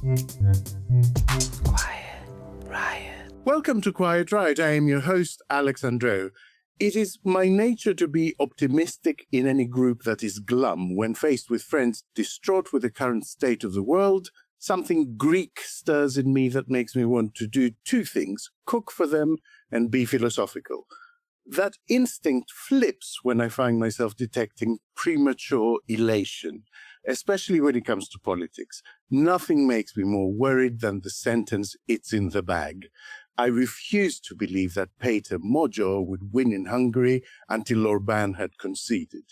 Quiet Riot. Welcome to Quiet Riot. I am your host, Alex Andreou. It is my nature to be optimistic in any group that is glum. When faced with friends distraught with the current state of the world, something Greek stirs in me that makes me want to do two things: cook for them and be philosophical. That instinct flips when I find myself detecting premature elation, especially when it comes to politics. Nothing makes me more worried than the sentence, "it's in the bag." I refuse to believe that Peter Mojo would win in Hungary until Orban had conceded.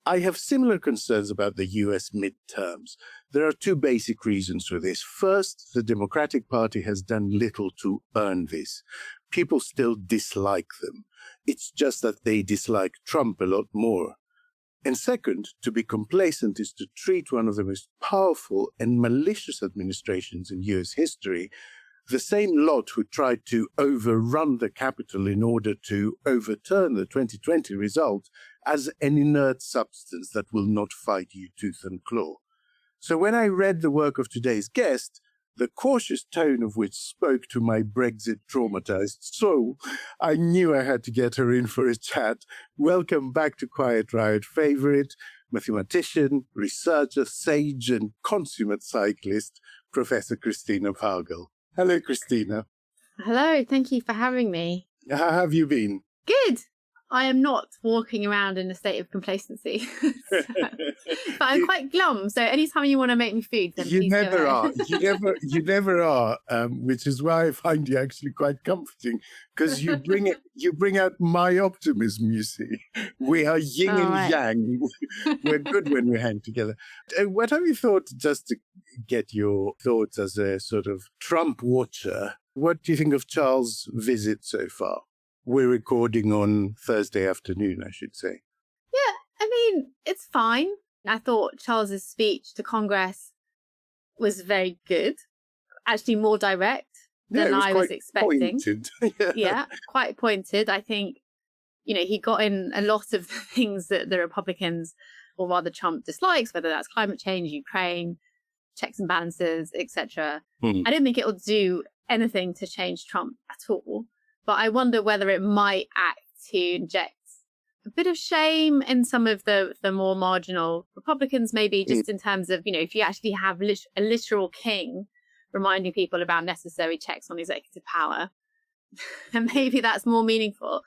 I have similar concerns about the US midterms. There are two basic reasons for this. First, the Democratic Party has done little to earn this. People still dislike them. It's just that they dislike Trump a lot more. And second, to be complacent is to treat one of the most powerful and malicious administrations in US history, the same lot who tried to overrun the Capitol in order to overturn the 2020 result, as an inert substance that will not fight you tooth and claw. So when I read the work of today's guest, the cautious tone of which spoke to my Brexit-traumatized soul, I knew I had to get her in for a chat. Welcome back to Quiet Riot favorite, mathematician, researcher, sage, and consummate cyclist, Professor Christina Pagel. Hello, Christina. Hello, thank you for having me. How have you been? Good. I am not walking around in a state of complacency. But I'm quite glum, so anytime you want to make me food, then You please never go are. ahead. You never are, which is why I find you actually quite comforting, because you bring out my optimism, you see. We are yin All and right. yang. We're good when we hang together. What have you thought, just to get your thoughts as a sort of Trump watcher, what do you think of Charles' visit so far? We're recording on Thursday afternoon, I should say. Yeah, I mean, it's fine. I thought Charles's speech to Congress was very good, actually more direct than I was expecting. Pointed. Yeah, quite pointed. I think, he got in a lot of the things that the Republicans, or rather Trump, dislikes, whether that's climate change, Ukraine, checks and balances, etc. I didn't think it would do anything to change Trump at all. But I wonder whether it might act to inject a bit of shame in some of the more marginal Republicans, maybe just in terms of, if you actually have a literal king reminding people about necessary checks on executive power, then maybe that's more meaningful.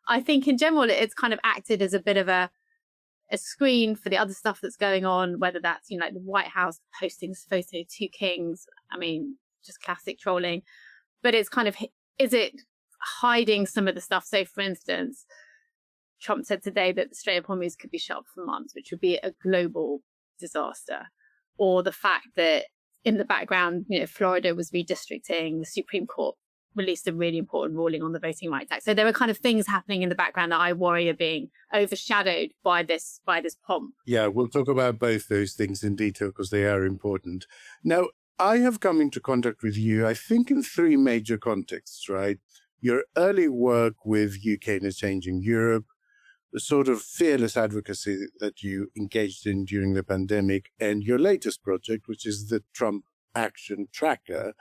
I think in general, it's kind of acted as a bit of a screen for the other stuff that's going on, whether that's, like the White House posting this photo, two kings. I mean, just classic trolling. But it's kind of, is it hiding some of the stuff? So, for instance, Trump said today that the Strait of Hormuz could be shut for months, which would be a global disaster. Or the fact that in the background, Florida was redistricting, the Supreme Court released a really important ruling on the Voting Rights Act. So there are kind of things happening in the background that I worry are being overshadowed by this pomp. Yeah, we'll talk about both those things in detail because they are important. Now, I have come into contact with you, I think, in three major contexts, right? Your early work with UK and a Changing Europe, the sort of fearless advocacy that you engaged in during the pandemic, and your latest project, which is the Trump Action Tracker.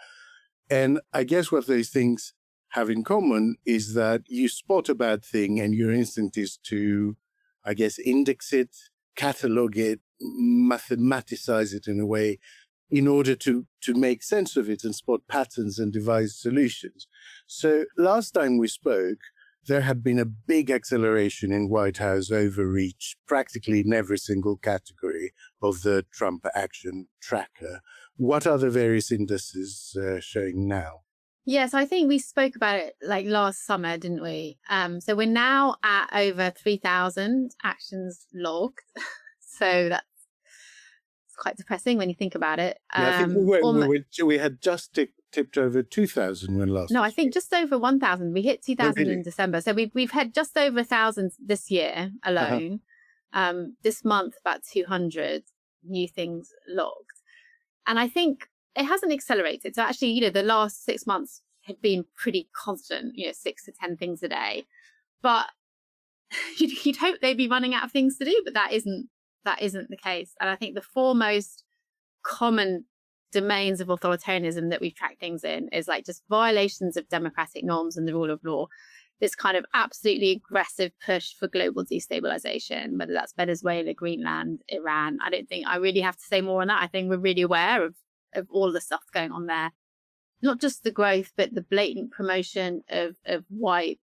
And I guess what those things have in common is that you spot a bad thing and your instinct is to, I guess, index it, catalog it, mathematicize it in a way, in order to make sense of it and spot patterns and devise solutions. So last time we spoke, there had been a big acceleration in White House overreach, practically in every single category of the Trump Action Tracker. What are the various indices showing now? Yes, I think we spoke about it like last summer, didn't we? So we're now at over 3,000 actions logged. So that's quite depressing when you think about it. Yeah, I think we had just tipped over 2,000 when last. No, I think just over 1,000. We hit 2,000 in December, so we've had just over 1,000 this year alone. This month, about 200 new things logged, and I think it hasn't accelerated. So actually, the last 6 months have been pretty constant. 6 to 10 things a day, but you'd hope they'd be running out of things to do, but that isn't the case. And I think the four most common domains of authoritarianism that we've tracked things in is like just violations of democratic norms and the rule of law. This kind of absolutely aggressive push for global destabilization, whether that's Venezuela, Greenland, Iran. I don't think I really have to say more on that. I think we're really aware of all the stuff going on there. Not just the growth, but the blatant promotion of white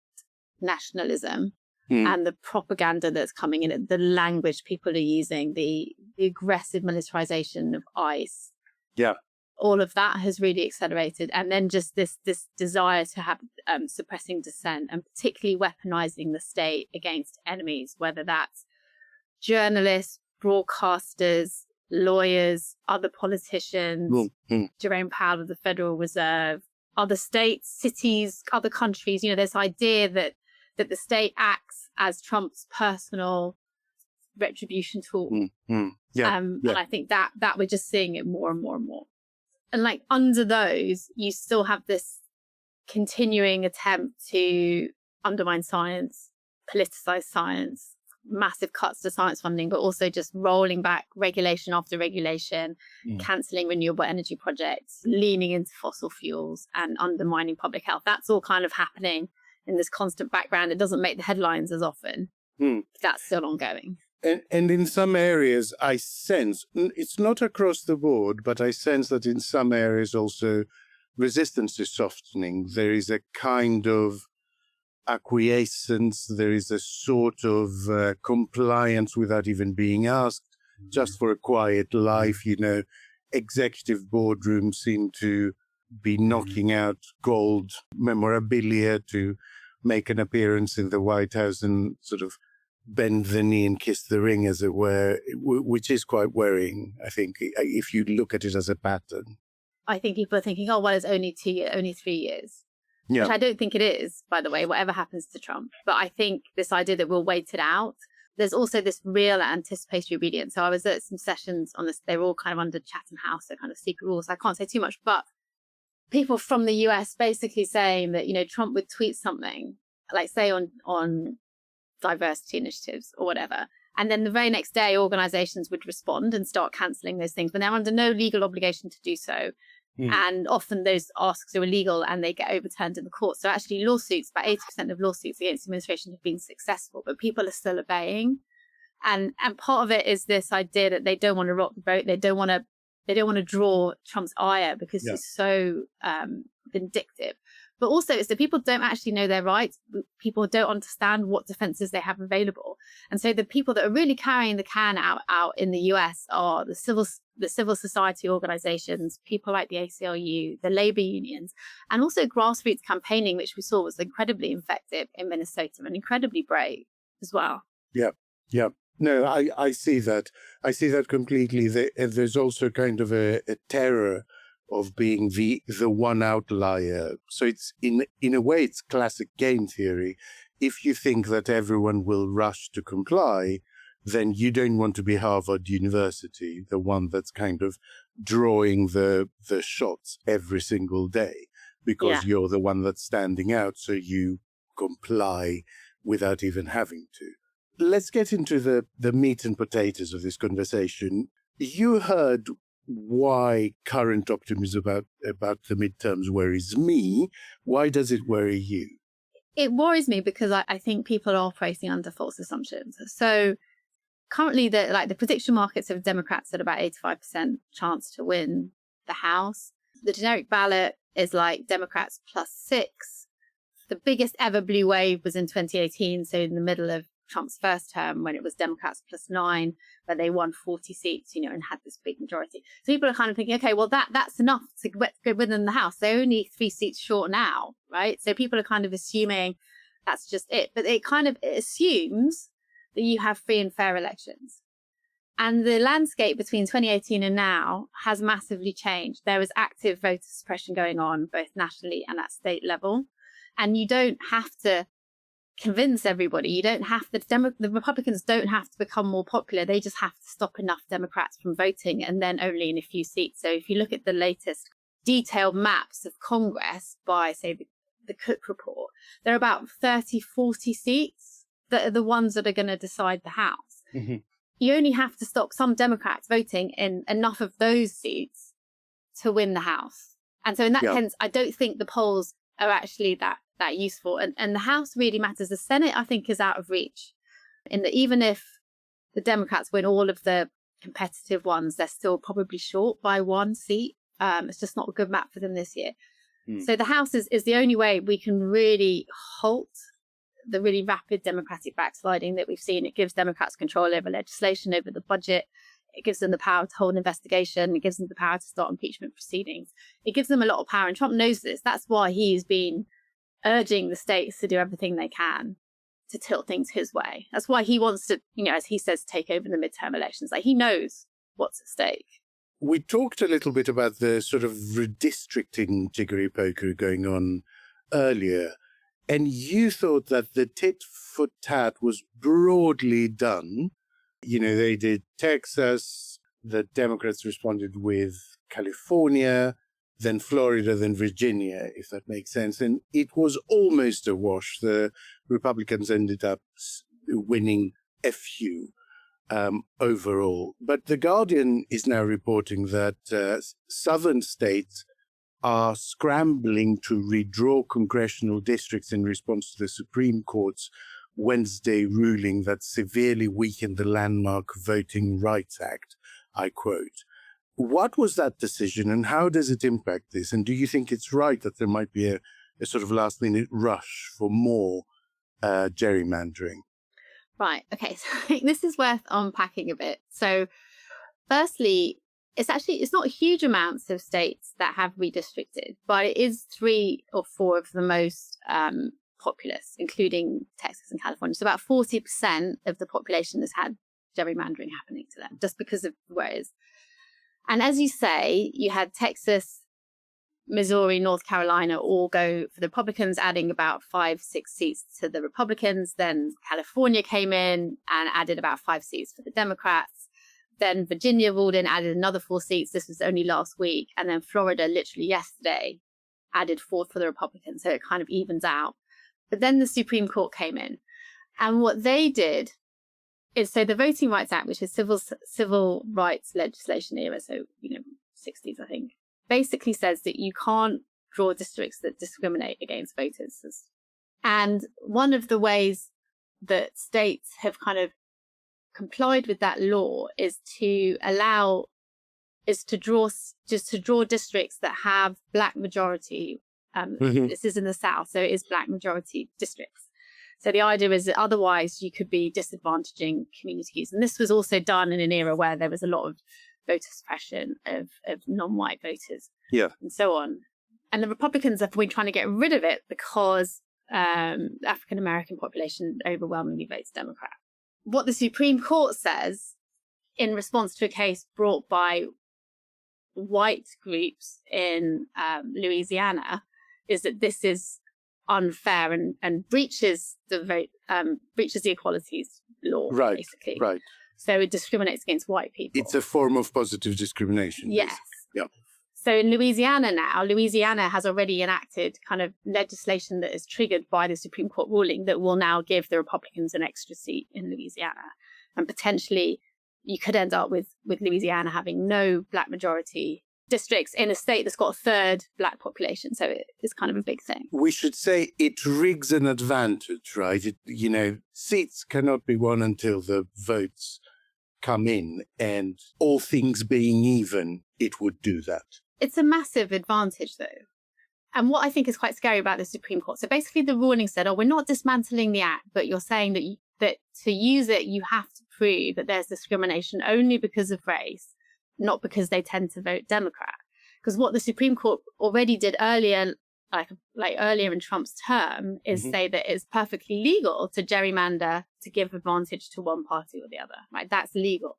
nationalism and the propaganda that's coming in, the language people are using, the aggressive militarization of ICE. Yeah. All of that has really accelerated. And then just this desire to have suppressing dissent and particularly weaponizing the state against enemies, whether that's journalists, broadcasters, lawyers, other politicians, Jerome Powell of the Federal Reserve, other states, cities, other countries. You know, this idea that the state acts as Trump's personal retribution tool. And I think that we're just seeing it more and more and more. And like under those, you still have this continuing attempt to undermine science, politicize science, massive cuts to science funding, but also just rolling back regulation after regulation, cancelling renewable energy projects, leaning into fossil fuels and undermining public health. That's all kind of happening in this constant background. It doesn't make the headlines as often. That's still ongoing. And in some areas, I sense, it's not across the board, but I sense that in some areas also resistance is softening. There is a kind of acquiescence. There is a sort of compliance without even being asked, just for a quiet life. You know, executive boardrooms seem to be knocking out gold memorabilia to make an appearance in the White House and sort of bend the knee and kiss the ring, as it were, which is quite worrying, I think, if you look at it as a pattern. I think people are thinking, oh, well, it's only 3 years. Yeah. Which I don't think it is, by the way, whatever happens to Trump. But I think this idea that we'll wait it out. There's also this real anticipatory obedience. So I was at some sessions on this. They were all kind of under Chatham House, so kind of secret rules. I can't say too much, but people from the US basically saying that, you know, Trump would tweet something, like say on diversity initiatives or whatever. And then the very next day, organizations would respond and start cancelling those things, but they're under no legal obligation to do so. And often those asks are illegal and they get overturned in the court. So actually lawsuits, about 80% of lawsuits against the administration have been successful, but people are still obeying. And part of it is this idea that they don't want to rock the boat. They don't want to draw Trump's ire because he's so vindictive. But also it's that people don't actually know their rights. People don't understand what defenses they have available. And so the people that are really carrying the can out in the US are the civil society organizations, people like the ACLU, the labor unions, and also grassroots campaigning, which we saw was incredibly effective in Minnesota and incredibly brave as well. Yeah. No, I see that. I see that completely. There's also kind of a terror of being the one outlier. So it's in a way, it's classic game theory. If you think that everyone will rush to comply, then you don't want to be Harvard University, the one that's kind of drawing the shots every single day, because you're the one that's standing out, so you comply without even having to. Let's get into the meat and potatoes of this conversation. You heard why current optimism about the midterms worries me. Why does it worry you? It worries me because I think people are operating under false assumptions. So currently, the prediction markets of Democrats at about 85% chance to win the House. The generic ballot is like Democrats +6. The biggest ever blue wave was in 2018, so in the middle of Trump's first term, when it was Democrats +9, where they won 40 seats, and had this big majority. So people are kind of thinking, okay, well, that's enough to go within the House. They're only 3 seats short now, right? So people are kind of assuming that's just it. But it assumes that you have free and fair elections. And the landscape between 2018 and now has massively changed. There is active voter suppression going on, both nationally and at state level. And you don't have to convince everybody. You don't have to, the Republicans don't have to become more popular. They just have to stop enough Democrats from voting, and then only in a few seats. So if you look at the latest detailed maps of Congress by, say, the Cook report, there are about 30, 40 seats that are the ones that are going to decide the House. Mm-hmm. You only have to stop some Democrats voting in enough of those seats to win the House. And so in that sense, I don't think the polls are actually that useful. And the House really matters. The Senate, I think, is out of reach. In that even if the Democrats win all of the competitive ones, they're still probably short by 1 seat. It's just not a good map for them this year. So the House is the only way we can really halt the really rapid democratic backsliding that we've seen. It gives Democrats control over legislation, over the budget. It gives them the power to hold an investigation. It gives them the power to start impeachment proceedings. It gives them a lot of power. And Trump knows this. That's why he's been urging the states to do everything they can to tilt things his way. That's why he wants to, as he says, take over the midterm elections. Like, he knows what's at stake. We talked a little bit about the sort of redistricting jiggery-pokery going on earlier, and you thought that the tit-for-tat was broadly done. They did Texas, the Democrats responded with California, then Florida, then Virginia, if that makes sense. And it was almost a wash. The Republicans ended up winning a few overall. But The Guardian is now reporting that southern states are scrambling to redraw congressional districts in response to the Supreme Court's Wednesday ruling that severely weakened the landmark Voting Rights Act, I quote. What was that decision and how does it impact this? And do you think it's right that there might be a sort of last-minute rush for more gerrymandering? Right. Okay. So I think this is worth unpacking a bit. So firstly, it's not huge amounts of states that have redistricted, but it is 3 or 4 of the most populous, including Texas and California. So about 40% of the population has had gerrymandering happening to them just because of where it is. And as you say, you had Texas, Missouri, North Carolina all go for the Republicans, adding about 5-6 seats to the Republicans. Then California came in and added about 5 seats for the Democrats. Then Virginia ruled in, added another 4 seats. This was only last week. And then Florida, literally yesterday, added 4 for the Republicans. So it kind of evens out. But then the Supreme Court came in. And what they did is, so the Voting Rights Act, which is civil rights legislation era, so, 60s, I think, basically says that you can't draw districts that discriminate against voters. And one of the ways that states have kind of complied with that law is to draw districts that have Black majority. This is in the South, so it is Black majority districts. So the idea is that otherwise you could be disadvantaging communities. And this was also done in an era where there was a lot of voter suppression of non-white voters, and so on. And the Republicans have been trying to get rid of it because the African-American population overwhelmingly votes Democrat. What the Supreme Court says in response to a case brought by white groups in Louisiana is that this is unfair and breaches the equalities law, basically. Right. So it discriminates against white people. It's a form of positive discrimination. Yes. Basically. Yeah. So in Louisiana now, Louisiana has already enacted kind of legislation that is triggered by the Supreme Court ruling that will now give the Republicans an extra seat in Louisiana. And potentially you could end up with Louisiana having no Black majority districts in a state that's got a third Black population. So it's kind of a big thing. We should say it rigs an advantage, right? Seats cannot be won until the votes come in, and all things being even, it would do that. It's a massive advantage, though. And what I think is quite scary about the Supreme Court, so basically the ruling said, we're not dismantling the act, but you're saying that to use it, you have to prove that there's discrimination only because of race, not because they tend to vote Democrat. Because what the Supreme Court already did earlier, like earlier in Trump's term, is say that it's perfectly legal to gerrymander to give advantage to one party or the other, right? That's legal.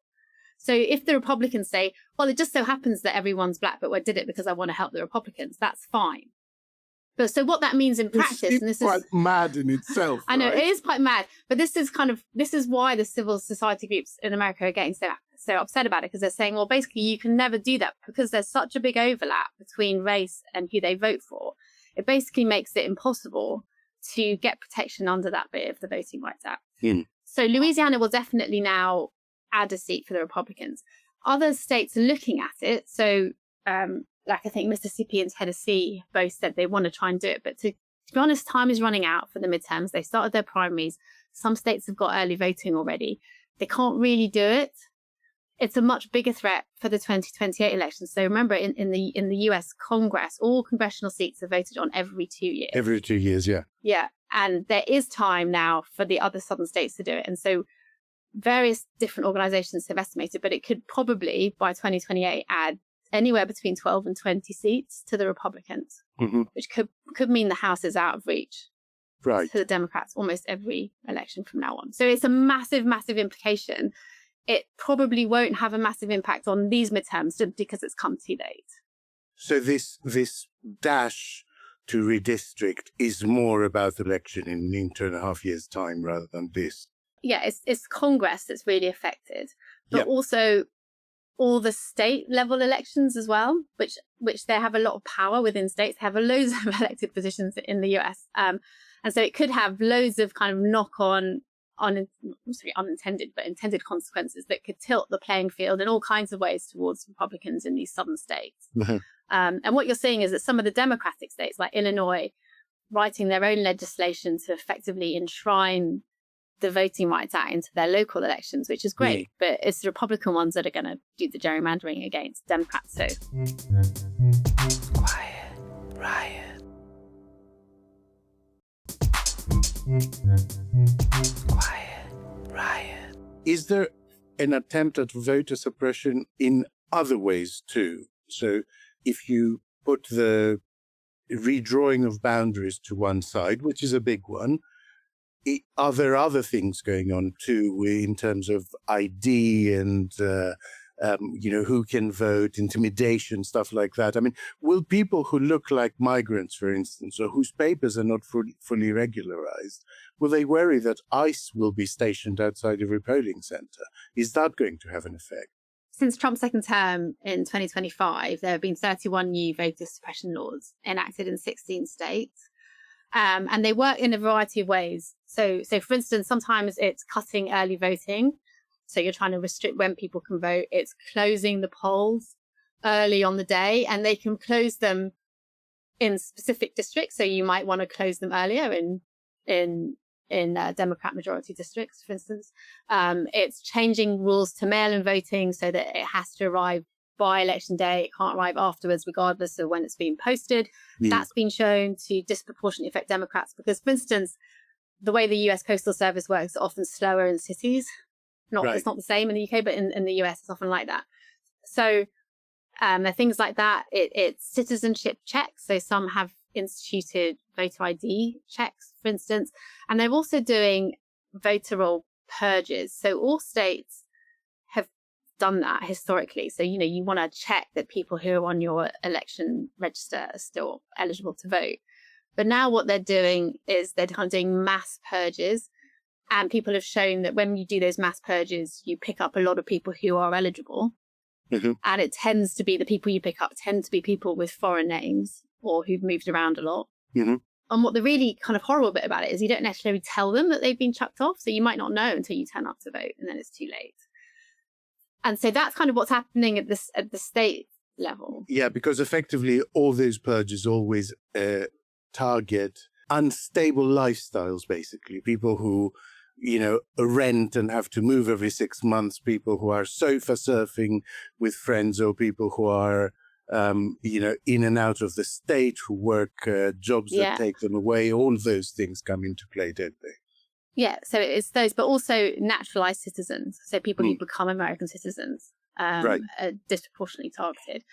So if the Republicans say, well, it just so happens that everyone's Black, but I did it because I want to help the Republicans, that's fine. But so what that means in practice, and this is quite mad in itself. I know, right? It is quite mad, but this is why the civil society groups in America are getting so upset about it, because they're saying, well, basically you can never do that because there's such a big overlap between race and who they vote for. It basically makes it impossible to get protection under that bit of the Voting Rights Act. So Louisiana will definitely now add a seat for the Republicans. Other states are looking at it. So like I think Mississippi and Tennessee both said they want to try and do it. But to be honest, time is running out for the midterms. They started their primaries. Some states have got early voting already. They can't really do it. It's a much bigger threat for the 2028 elections. So remember, in the US Congress, all congressional seats are voted on every 2 years. Every 2 years, yeah. Yeah. And there is time now for the other southern states to do it. And so various different organizations have estimated, but it could probably, by 2028, add anywhere between 12 and 20 seats to the Republicans, which could mean the House is out of reach to the Democrats almost every election from now on. So it's a massive, massive implication. It probably won't have a massive impact on these midterms because it's come too late. So this dash to redistrict is more about the election in 2.5 years' time rather than this. Yeah, it's Congress that's really affected, but also all the state level elections as well, which they have a lot of power within states. They have loads of elected positions in the US. And so it could have loads of kind of knock-on, unintended, but intended consequences that could tilt the playing field in all kinds of ways towards Republicans in these southern states. And what you're seeing is that some of the Democratic states, like Illinois, writing their own legislation to effectively enshrine the Voting Rights Act into their local elections, which is great. But it's the Republican ones that are going to do the gerrymandering against Democrats. So Quiet riot. Quiet riot. Is there an attempt at voter suppression in other ways too? So if you put the redrawing of boundaries to one side, which is a big one, are there other things going on too in terms of ID and, who can vote, intimidation, stuff like that? I mean, will people who look like migrants, for instance, or whose papers are not fully regularized, will they worry that ICE will be stationed outside every polling center? Is that going to have an effect? Since Trump's second term in 2025, there have been 31 new voter suppression laws enacted in 16 states. And they work in a variety of ways. So for instance, sometimes it's cutting early voting. So you're trying to restrict when people can vote. It's closing the polls early on the day, and they can close them in specific districts. So you might want to close them earlier in Democrat majority districts, for instance. It's changing rules to mail-in voting so that it has to arrive by election day. It can't arrive afterwards, regardless of when it's being posted. That's been shown to disproportionately affect Democrats because, for instance, the way the US Postal Service works is often slower in cities. It's not the same in the UK, but in the US, it's often like that. So there are things like that. It's citizenship checks. So some have instituted voter ID checks, for instance. And they're also doing voter roll purges. So all states have done that historically. So, you want to check that people who are on your election register are still eligible to vote. But now what they're doing is they're kind of doing mass purges. And people have shown that when you do those mass purges, you pick up a lot of people who are eligible. And it tends to be the people you pick up tend to be people with foreign names or who've moved around a lot. And what the really kind of horrible bit about it is you don't necessarily tell them that they've been chucked off. So you might not know until you turn up to vote, and then it's too late. And so that's kind of what's happening at the state level. Yeah, because effectively all those purges always target unstable lifestyles, basically. People who, rent and have to move every 6 months, people who are sofa surfing with friends, or people who are, in and out of the state, who work jobs that take them away. All those things come into play, don't they? Yeah, so it's those, but also naturalized citizens. So people who become American citizens are disproportionately targeted.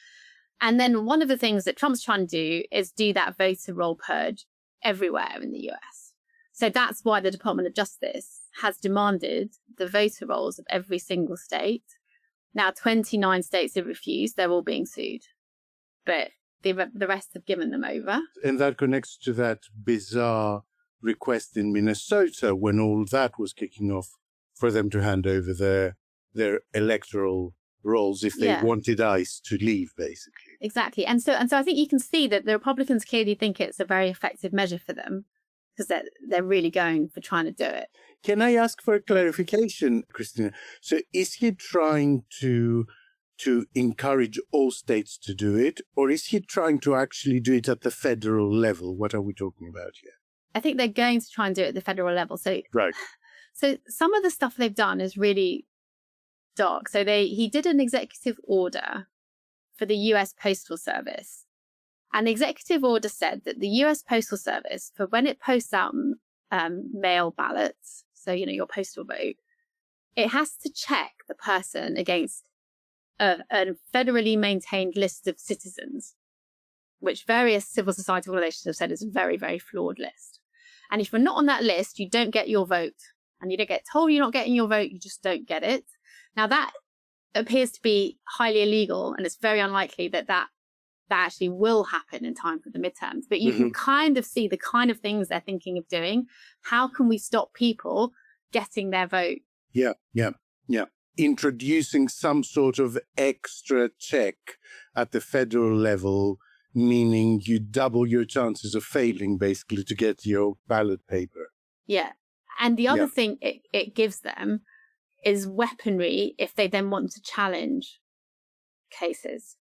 And then one of the things that Trump's trying to do is do that voter roll purge everywhere in the US. So that's why the Department of Justice has demanded the voter rolls of every single state. Now, 29 states have refused. They're all being sued. But the rest have given them over. And that connects to that bizarre request in Minnesota when all that was kicking off for them to hand over their electoral rolls if they wanted ICE to leave, basically. Exactly. And so I think you can see that the Republicans clearly think it's a very effective measure for them because they're really going for trying to do it. Can I ask for a clarification, Christina? So is he trying to to encourage all states to do it, or is he trying to actually do it at the federal level? What are we talking about here? I think they're going to try and do it at the federal level. Right. So some of the stuff they've done is really dark. So he did an executive order for the US Postal Service. And the executive order said that the US Postal Service, for when it posts out mail ballots, so, your postal vote, it has to check the person against a federally maintained list of citizens, which various civil society organizations have said is a very, very flawed list. And if you're not on that list, you don't get your vote. And you don't get told you're not getting your vote, you just don't get it. Now, that appears to be highly illegal, and it's very unlikely that actually will happen in time for the midterms. But you can kind of see the kind of things they're thinking of doing. How can we stop people getting their vote? Yeah. Introducing some sort of extra check at the federal level, meaning you double your chances of failing, basically, to get your ballot paper. Yeah. And the other thing it gives them is weaponry if they then want to challenge cases.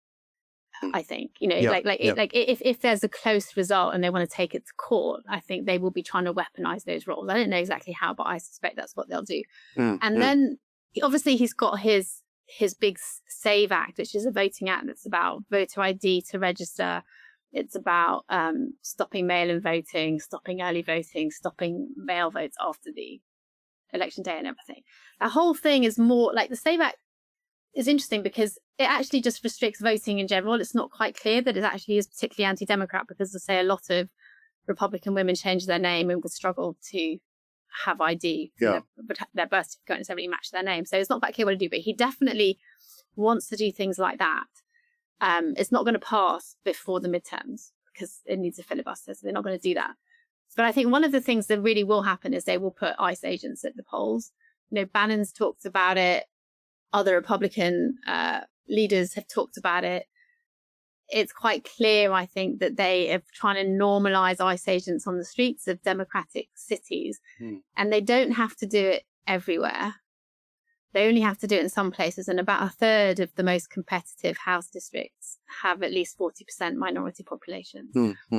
I think, if there's a close result and they want to take it to court, I think they will be trying to weaponize those roles. I don't know exactly how, but I suspect that's what they'll do. Then obviously he's got his big SAVE Act, which is a voting act that's about voter ID to register. It's about stopping mail-in voting, stopping early voting, stopping mail votes after the election day and everything. That whole thing is more like the SAVE Act is interesting because it actually just restricts voting in general. It's not quite clear that it actually is particularly anti-democrat because, they say, a lot of Republican women change their name and would struggle to have ID. Their birth certificate won't necessarily match their name. So it's not quite clear what to do, but he definitely wants to do things like that. It's not going to pass before the midterms because it needs a filibuster, so they're not going to do that. But I think one of the things that really will happen is they will put ICE agents at the polls. Bannon's talked about it. Other Republican leaders have talked about it. It's quite clear, I think, that they are trying to normalize ICE agents on the streets of democratic cities. And they don't have to do it everywhere. They only have to do it in some places. And about a third of the most competitive House districts have at least 40% minority populations.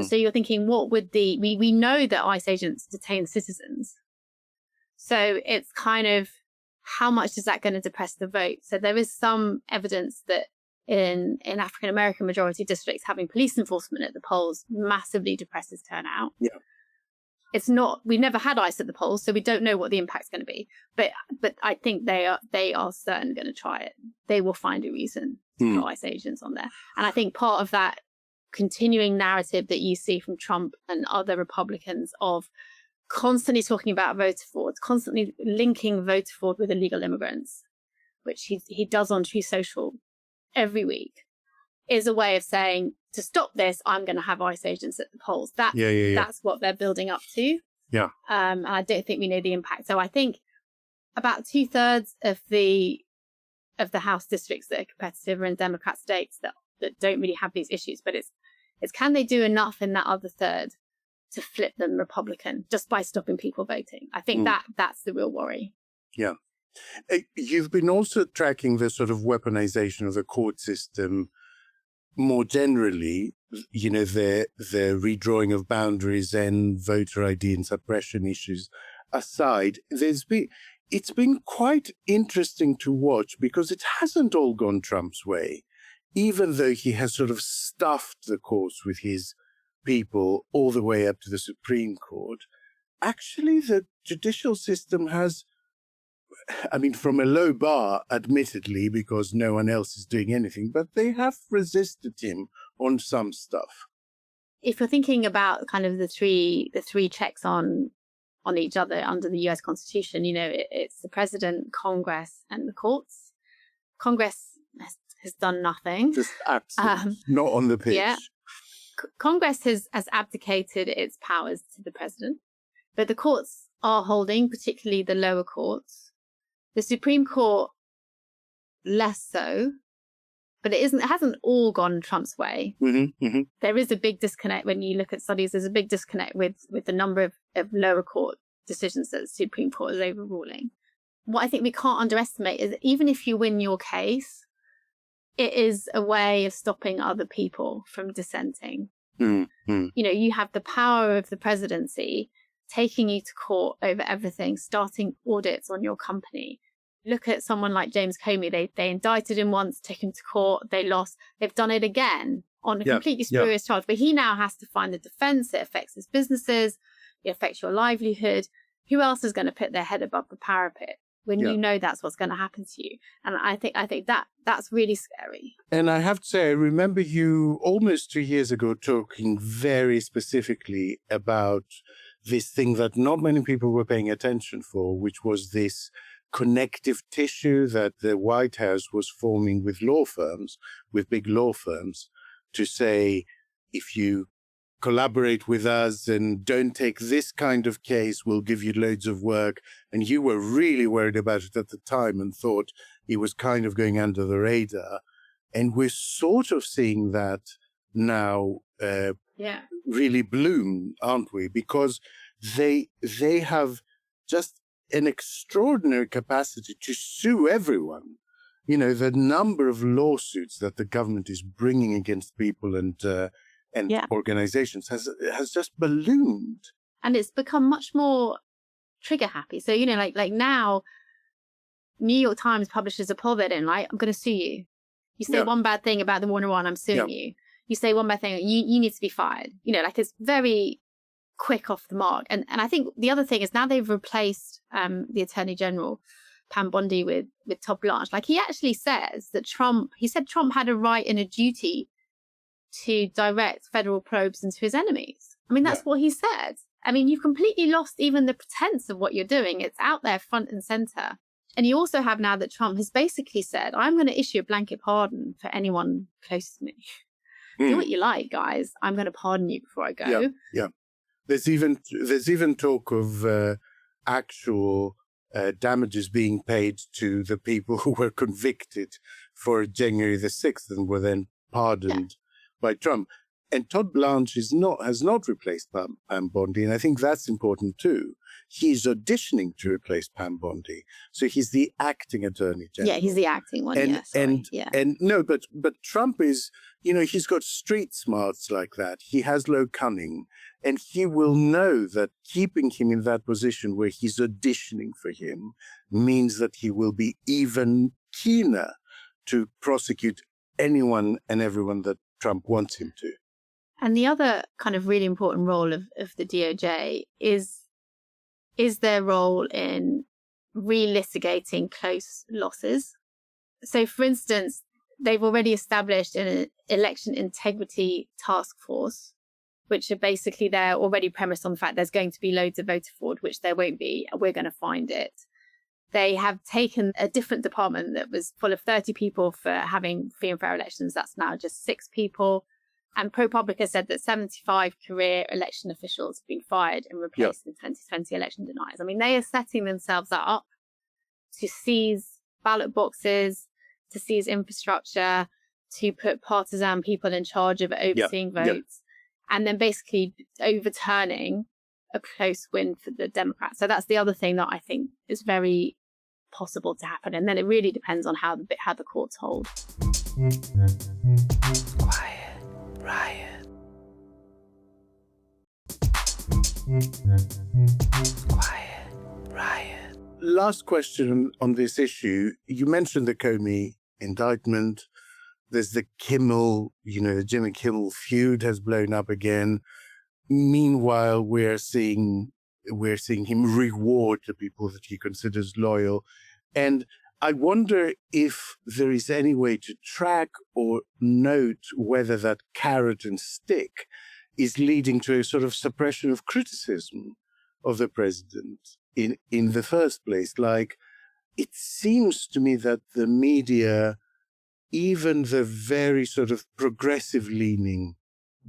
So you're thinking, what would we know that ICE agents detain citizens. So it's kind of, how much is that going to depress the vote? So there is some evidence that in African-American majority districts, having police enforcement at the polls massively depresses turnout. Yeah. It's not, we've never had ICE at the polls, so we don't know what the impact's going to be. But I think they are certainly going to try it. They will find a reason to put ICE agents on there. And I think part of that continuing narrative that you see from Trump and other Republicans of constantly talking about voter fraud, constantly linking voter fraud with illegal immigrants, which he does on True Social every week, is a way of saying, to stop this, I'm going to have ICE agents at the polls. That's what they're building up to. Yeah. And I don't think we know the impact. So I think about 2/3 of the House districts that are competitive are in Democrat states that don't really have these issues. But it's can they do enough in that other third to flip them Republican just by stopping people voting? I think that's the real worry. Yeah. You've been also tracking the sort of weaponization of the court system more generally, the redrawing of boundaries and voter ID and suppression issues aside. It's been quite interesting to watch because it hasn't all gone Trump's way, even though he has sort of stuffed the courts with his people all the way up to the Supreme Court. Actually, the judicial system has, from a low bar, admittedly, because no one else is doing anything, but they have resisted him on some stuff. If you're thinking about kind of the three checks on each other under the US Constitution, it's the president, Congress, and the courts. Congress has done nothing. Just absolutely not on the pitch. Yeah. Congress has abdicated its powers to the president, but the courts are holding, particularly the lower courts. The Supreme Court, less so, but it hasn't all gone Trump's way. There is a big disconnect when you look at studies. There's a big disconnect with the number of lower court decisions that the Supreme Court is overruling. What I think we can't underestimate is that even if you win your case, it is a way of stopping other people from dissenting. You have the power of the presidency taking you to court over everything, starting audits on your company. Look at someone like James Comey. They indicted him once, took him to court. They lost. They've done it again on a completely spurious charge. But he now has to find the defense. It affects his businesses. It affects your livelihood. Who else is going to put their head above the parapet when you know that's what's going to happen to you? And I think that's really scary. And I have to say, I remember you almost 2 years ago talking very specifically about this thing that not many people were paying attention for, which was this connective tissue that the White House was forming with law firms, with big law firms, to say, if you collaborate with us and don't take this kind of case, we'll give you loads of work. And you were really worried about it at the time and thought it was kind of going under the radar. And we're sort of seeing that now really bloom, aren't we? Because they have just an extraordinary capacity to sue everyone. The number of lawsuits that the government is bringing against people and organizations has just ballooned. And it's become much more trigger happy. So, like now, New York Times publishes a poll they don't like, I'm going to sue you. You say one bad thing about the Warner One, I'm suing you. You say one bad thing, you need to be fired. It's very quick off the mark. And I think the other thing is now they've replaced the Attorney General, Pam Bondi, with Todd Blanche. Like, he actually says that Trump had a right and a duty to direct federal probes into his enemies. I mean, that's what he said. I mean, you've completely lost even the pretense of what you're doing. It's out there front and center. And you also have now that Trump has basically said, I'm going to issue a blanket pardon for anyone close to me. Do what you like, guys. I'm going to pardon you before I go. Yeah. There's even talk of actual damages being paid to the people who were convicted for January the 6th and were then pardoned by Trump. And Todd Blanche has not replaced Pam Bondi, and I think that's important too. He's auditioning to replace Pam Bondi, so he's the acting Attorney General. Yeah, he's the acting one. But Trump is, he's got street smarts like that. He has low cunning, and he will know that keeping him in that position where he's auditioning for him means that he will be even keener to prosecute anyone and everyone that Trump wants him to. And the other kind of really important role of the DOJ is their role in relitigating close losses. So, for instance, they've already established an election integrity task force, which are basically, they're already premised on the fact there's going to be loads of voter fraud, which there won't be. We're going to find it. They have taken a different department that was full of 30 people for having free and fair elections. That's now just 6 people. And ProPublica said that 75 career election officials have been fired and replaced in 2020 election deniers. I mean, they are setting themselves up to seize ballot boxes, to seize infrastructure, to put partisan people in charge of overseeing votes, and then basically overturning a close win for the Democrats. So that's the other thing that I think is very possible to happen. And then it really depends on how the courts hold. Quiet riot. Quiet riot. Last question on this issue. You mentioned the Comey indictment. There's the Kimmel, the Jimmy Kimmel feud has blown up again. Meanwhile, we're seeing him reward the people that he considers loyal. And I wonder if there is any way to track or note whether that carrot and stick is leading to a sort of suppression of criticism of the president in the first place. Like, it seems to me that the media, even the very sort of progressive-leaning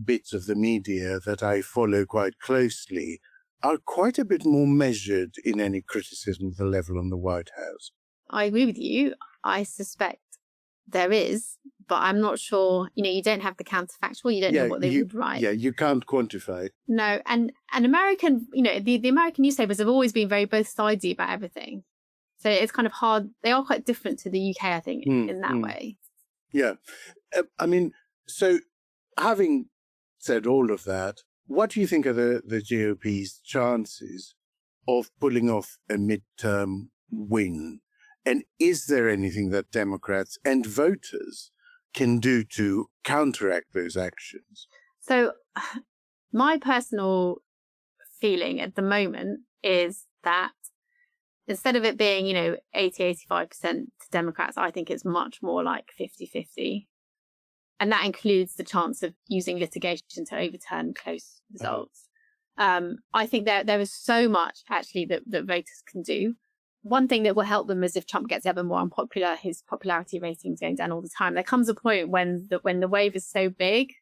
bits of the media that I follow quite closely, are quite a bit more measured in any criticism of the level on the White House. I agree with you. I suspect there is, but I'm not sure. You don't have the counterfactual. You don't know what they would write. Yeah, you can't quantify it. No, and American, the American newspapers have always been very both sidey about everything. So it's kind of hard. They are quite different to the UK, I think, in that way. Yeah. I mean, so having said all of that, what do you think are the GOP's chances of pulling off a midterm win? And is there anything that Democrats and voters can do to counteract those actions? So my personal feeling at the moment is that instead of it being, 80-85% to Democrats, I think it's much more like 50-50. And that includes the chance of using litigation to overturn close results. I think there is so much actually that voters can do. One thing that will help them is if Trump gets ever more unpopular, his popularity ratings going down all the time. There comes a point when the wave is so big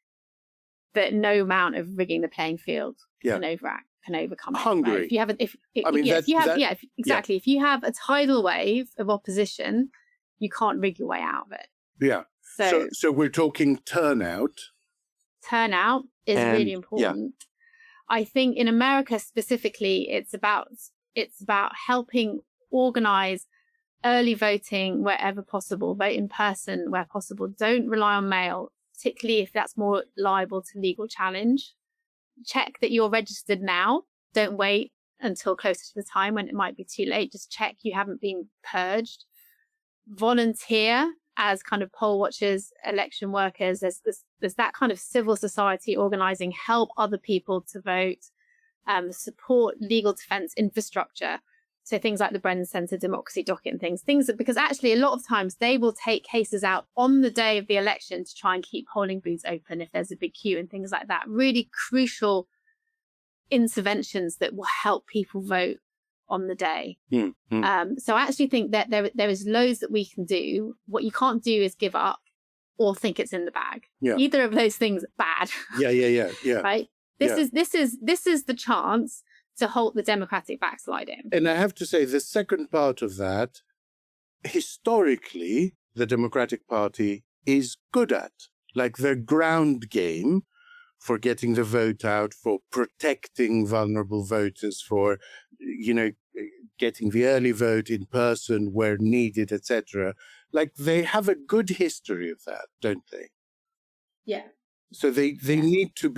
that no amount of rigging the playing field can overcome it. Hungary. Right? If you have if you have a tidal wave of opposition, you can't rig your way out of it. Yeah. So we're talking turnout. Turnout is really important. Yeah. I think in America specifically, it's about helping organize early voting wherever possible, vote in person where possible. Don't rely on mail, particularly if that's more liable to legal challenge. Check that you're registered now. Don't wait until closer to the time when it might be too late. Just check you haven't been purged. Volunteer as kind of poll watchers, election workers. There's that kind of civil society organizing, help other people to vote, support legal defense infrastructure. So things like the Brennan Center Democracy Docket and things that, because actually a lot of times they will take cases out on the day of the election to try and keep polling booths open if there's a big queue and things like that. Really crucial interventions that will help people vote on the day. So I actually think that there is loads that we can do. What you can't do is give up or think it's in the bag. Yeah. Either of those things are bad. Yeah. Right? This is the chance to halt the Democratic backsliding. And I have to say, the second part of that, historically, the Democratic Party is good at, like their ground game for getting the vote out, for protecting vulnerable voters, for, getting the early vote in person where needed, etc. Like they have a good history of that, don't they? Yeah. So they need to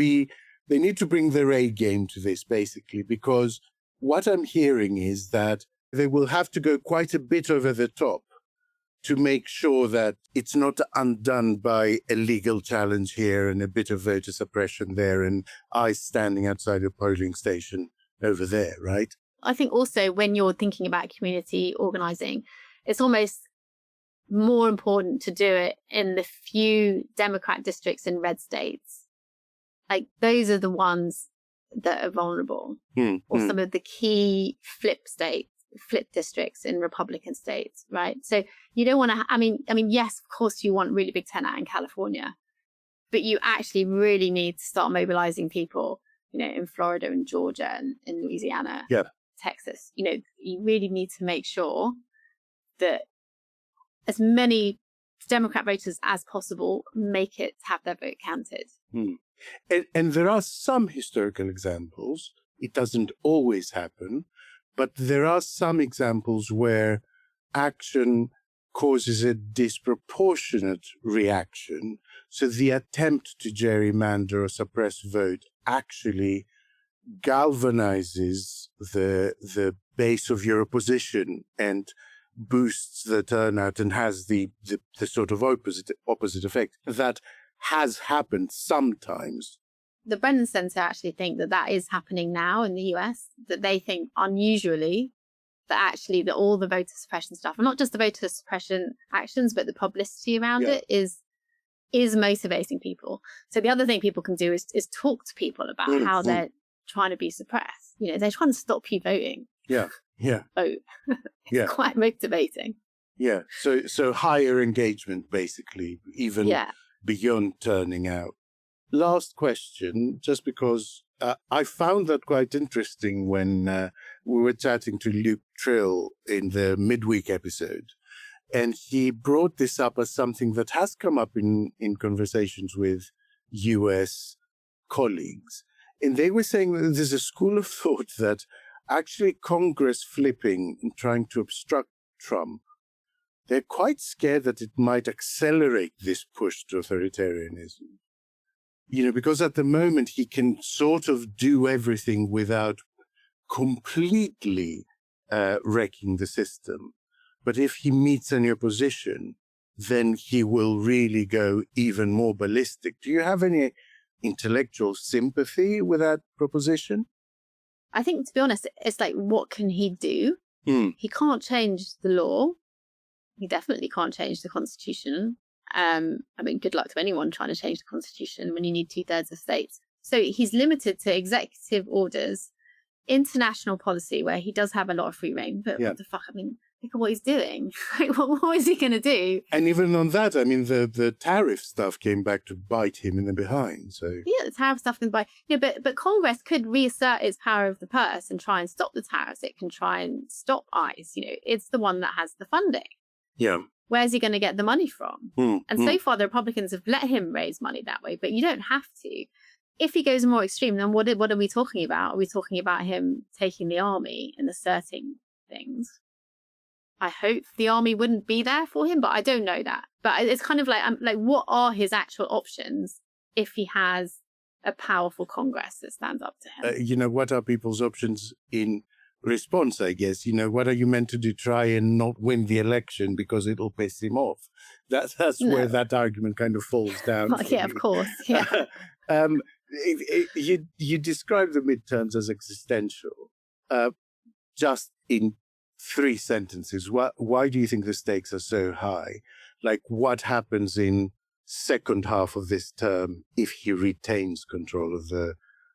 bring their A game to this, basically, because what I'm hearing is that they will have to go quite a bit over the top to make sure that it's not undone by a legal challenge here and a bit of voter suppression there and ICE standing outside a polling station over there, right? I think also when you're thinking about community organizing, it's almost more important to do it in the few Democrat districts in red states. Like those are the ones that are vulnerable, or some of the key flip districts in Republican states, right? So you don't want to, I mean, yes, of course you want really big turnout in California, but you actually really need to start mobilizing people, in Florida and Georgia and in Louisiana, Texas. You really need to make sure that as many Democrat voters as possible make it have their vote counted. And there are some historical examples. It doesn't always happen, but there are some examples where action causes a disproportionate reaction. So the attempt to gerrymander or suppress vote actually galvanizes the base of your opposition and boosts the turnout and has the sort of opposite effect. That has happened sometimes. The Brennan Center actually think that is happening now in the US, that they think unusually that actually that all the voter suppression stuff, and not just the voter suppression actions, but the publicity around it is motivating people. So the other thing people can do is talk to people about how they're trying to be suppressed. They're trying to stop you voting. Yeah. Vote. It's quite motivating. Yeah. So higher engagement, basically, even beyond turning out. Last question, just because I found that quite interesting when we were chatting to Luke Trill in the midweek episode. And he brought this up as something that has come up in conversations with US colleagues. And they were saying that there's a school of thought that actually Congress flipping and trying to obstruct Trump they're quite scared that it might accelerate this push to authoritarianism. Because at the moment he can sort of do everything without completely wrecking the system. But if he meets any opposition, then he will really go even more ballistic. Do you have any intellectual sympathy with that proposition? I think, to be honest, it's like, what can he do? He can't change the law. He definitely can't change the constitution. Good luck to anyone trying to change the constitution when you need 2/3 of states. So he's limited to executive orders, international policy, where he does have a lot of free reign. But what the fuck? Look at what he's doing. What is he going to do? And even on that, the tariff stuff came back to bite him in the behind. So yeah, the tariff stuff can bite. But Congress could reassert its power of the purse and try and stop the tariffs. It can try and stop ICE. It's the one that has the funding. Yeah. Where's he going to get the money from? So far, the Republicans have let him raise money that way, but you don't have to. If he goes more extreme, then what are we talking about? Are we talking about him taking the army and asserting things? I hope the army wouldn't be there for him, but I don't know that. But it's kind of like, what are his actual options if he has a powerful Congress that stands up to him? What are people's options in response, I guess? What are you meant to do? Try and not win the election because it'll piss him off. That's where that argument kind of falls down. Yeah, of course. Yeah. You describe the midterms as existential. Just in 3 sentences, why do you think the stakes are so high? Like, what happens in second half of this term if he retains control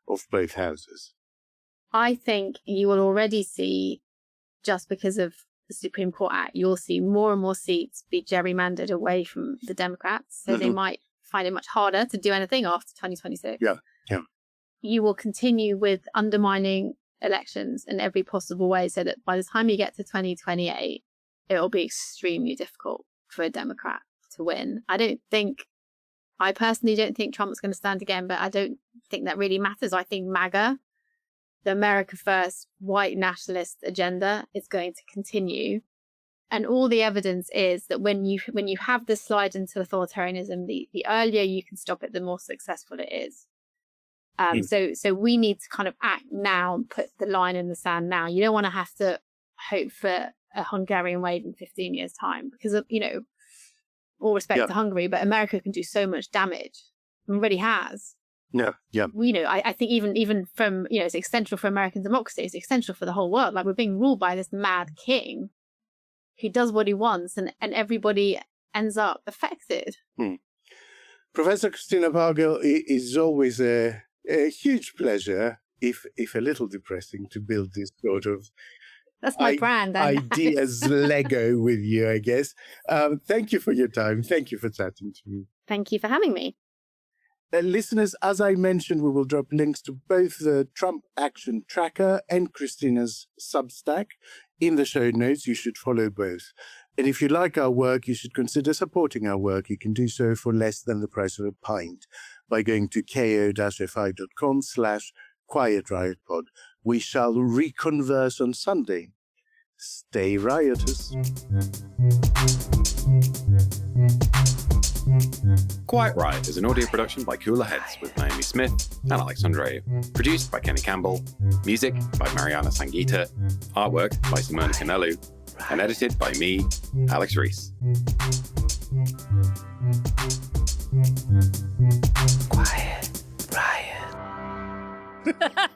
of both houses? I think you will already see, just because of the Supreme Court Act, you'll see more and more seats be gerrymandered away from the Democrats. So they might find it much harder to do anything after 2026. Yeah. You will continue with undermining elections in every possible way, so that by the time you get to 2028, it will be extremely difficult for a Democrat to win. I personally don't think Trump's going to stand again, but I don't think that really matters. I think MAGA, the America First white nationalist agenda, is going to continue. And all the evidence is that when you have this slide into authoritarianism, the earlier you can stop it, the more successful it is. So we need to kind of act now and put the line in the sand now. You don't want to have to hope for a Hungarian wave in 15 years' time, because all respect to Hungary, but America can do so much damage and already has. Yeah. I think even from, it's essential for American democracy. It's essential for the whole world. Like, we're being ruled by this mad king who does what he wants, and everybody ends up affected. Professor Christina Pagel, it is always a huge pleasure, if a little depressing, to build this sort of that's my brand. Ideas Lego with you, I guess. Thank you for your time. Thank you for chatting to me. Thank you for having me. Listeners, as I mentioned, we will drop links to both the Trump Action Tracker and Christina's Substack in the show notes. You should follow both. And if you like our work, you should consider supporting our work. You can do so for less than the price of a pint by going to ko-fi.com/QuietRiotPod. We shall reconverse on Sunday. Stay riotous. Quiet Riot is an audio production by Cooler Heads with Naomi Smith and Alex Andreou. Produced by Kenny Campbell. Music by Mariana Sangeeta. Artwork by Simona Canelu. And edited by me, Alex Reese. Quiet Riot.